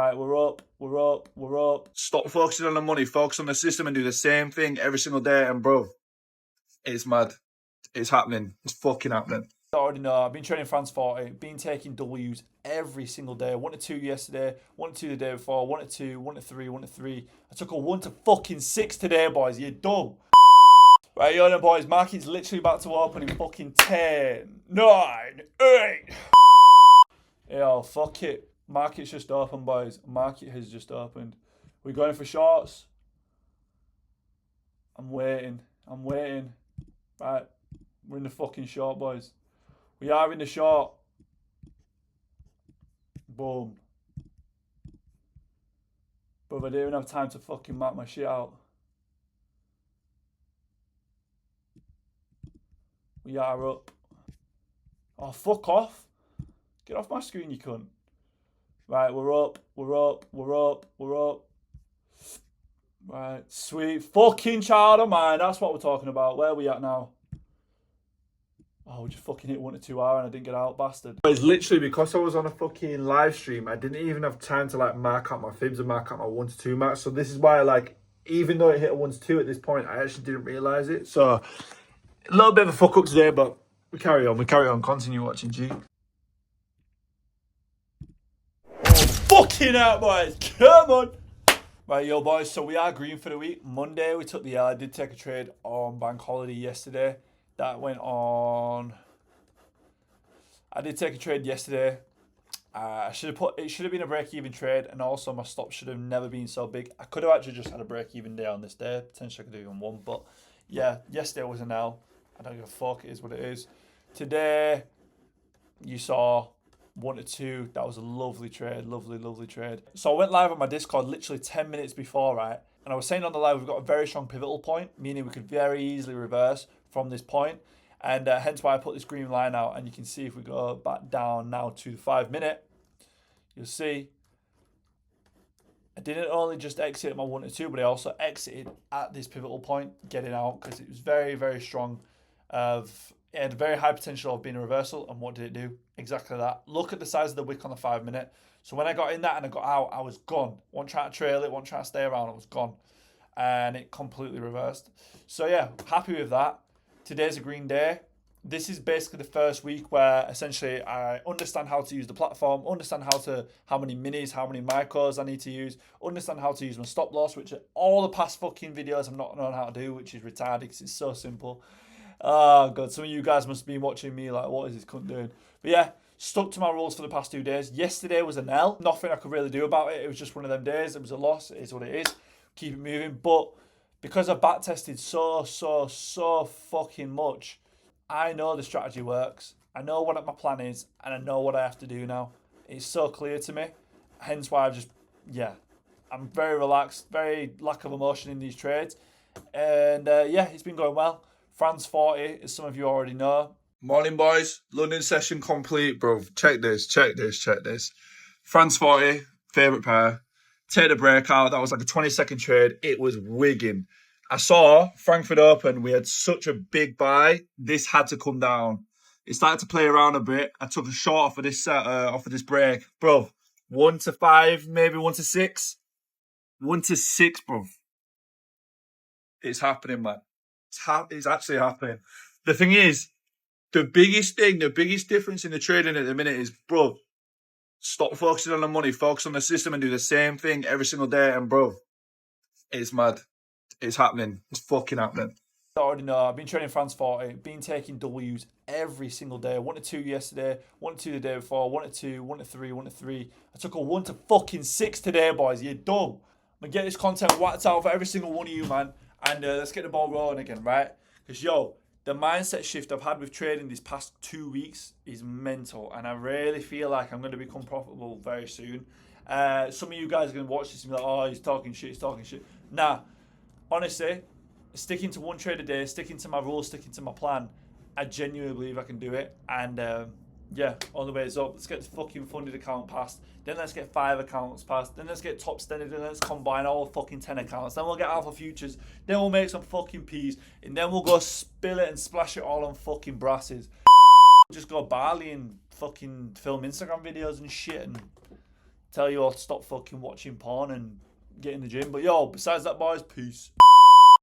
Right, we're up. Stop focusing on the money, focus on the system and do the same thing every single day. And bro, it's mad. It's happening. It's fucking happening. I already know. I've been training France 40, been taking W's every single day. 1 to 2 yesterday, 1 to 2 the day before, 1 to 2, 1 to 3, 1 to 3. I took a 1 to fucking 6 today, boys. You're dumb. Right, yo, then, boys. Market's literally about to open in fucking 10, 9, 8. Yo, fuck it. Market's just open, boys. Market has just opened. We're going for shorts. I'm waiting. Right, we're in the fucking short, boys. We are in the short. Boom. But I didn't even have time to fucking map my shit out. We are up. Oh, fuck off. Get off my screen, you cunt. Right, we're up. Right, sweet. Fucking child of mine. That's what we're talking about. Where are we at now? Oh, we just fucking hit 1 to 2 hours and I didn't get out, bastard. It's literally because I was on a fucking live stream, I didn't even have time to like mark out my fibs and mark out my 1 to 2 marks. So this is why, like, even though it hit a 1 to 2 at this point, I actually didn't realise it. So a little bit of a fuck up today, but we carry on. Continue watching, G. Oh, fucking out, boys. Come on. Right, yo, boys. So we are green for the week. Monday, we took the L. I did take a trade on bank holiday yesterday. That went on. I did take a trade yesterday. It should have been a break-even trade, and also my stop should have never been so big. I could have actually just had a break-even day on this day. Potentially I could do even one, but yeah, yesterday was an L. I don't give a fuck. It is what it is. Today, you saw 1 to 2. That was a lovely trade. Lovely trade. So I went live on my Discord literally 10 minutes before, right? And I was saying on the live, we've got a very strong pivotal point, meaning we could very easily reverse from this point. And hence why I put this green line out. And you can see if we go back down now to the 5 minute, you'll see I didn't only just exit my 1 to 2, but I also exited at this pivotal point, getting out, because it was very strong. It had very high potential of being a reversal. And what did it do? Exactly that. Look at the size of the wick on the 5 minute. So when I got in that and I got out, I was gone. One trying to trail it, one trying to stay around, I was gone. And it completely reversed. So yeah, happy with that. Today's a green day. This is basically the first week where essentially I understand how to use the platform, understand how many minis, how many micros I need to use, understand how to use my stop loss, which all the past fucking videos I've not known how to do, which is retarded because it's so simple. Oh god, some of you guys must be watching me like, what is this cunt doing? But yeah, stuck to my rules for the past 2 days. Yesterday was an L. Nothing I could really do about it. It was just one of them days. It was a loss. It is what it is. Keep it moving. But because I've back tested so fucking much, I know the strategy works. I know what my plan is, and I know what I have to do now. It's so clear to me. Hence why I'm very relaxed, very lack of emotion in these trades. And yeah, it's been going well. France 40, as some of you already know. Morning, boys. London session complete, bro. Check this. France 40, favourite pair. Take the breakout. That was like a 20-second trade. It was wigging. I saw Frankfurt Open. We had such a big buy. This had to come down. It started to play around a bit. I took a short off of this break. Bro, 1 to 5, maybe 1 to 6. 1 to 6, bro. It's happening, man. It's actually happening. The thing is, the biggest difference in the trading at the minute is, bro, stop focusing on the money, focus on the system and do the same thing every single day. And bro, it's mad. It's happening. It's fucking happening. I already know. I've been training France 40, been taking W's every single day. 1 to 2 yesterday, 1 to 2 the day before, 1 to 2, 1 to 3, 1 to 3. I took a 1 to fucking 6 today, boys. You're dumb. I'm going to get this content whacked out for every single one of you, man. And let's get the ball rolling again, right? Because, yo, the mindset shift I've had with trading these past 2 weeks is mental. And I really feel like I'm going to become profitable very soon. Some of you guys are going to watch this and be like, oh, he's talking shit. Nah, honestly, sticking to one trade a day, sticking to my rules, sticking to my plan, I genuinely believe I can do it. And yeah, all the way is up. Let's get this fucking funded account passed. Then let's get 5 accounts passed. Then let's get top standard. Then let's combine all fucking 10 accounts. Then we'll get alpha futures. Then we'll make some fucking peas. And then we'll go spill it and splash it all on fucking brasses. Just go Bali and fucking film Instagram videos and shit and tell you all to stop fucking watching porn and get in the gym. But yo, besides that, boys, peace.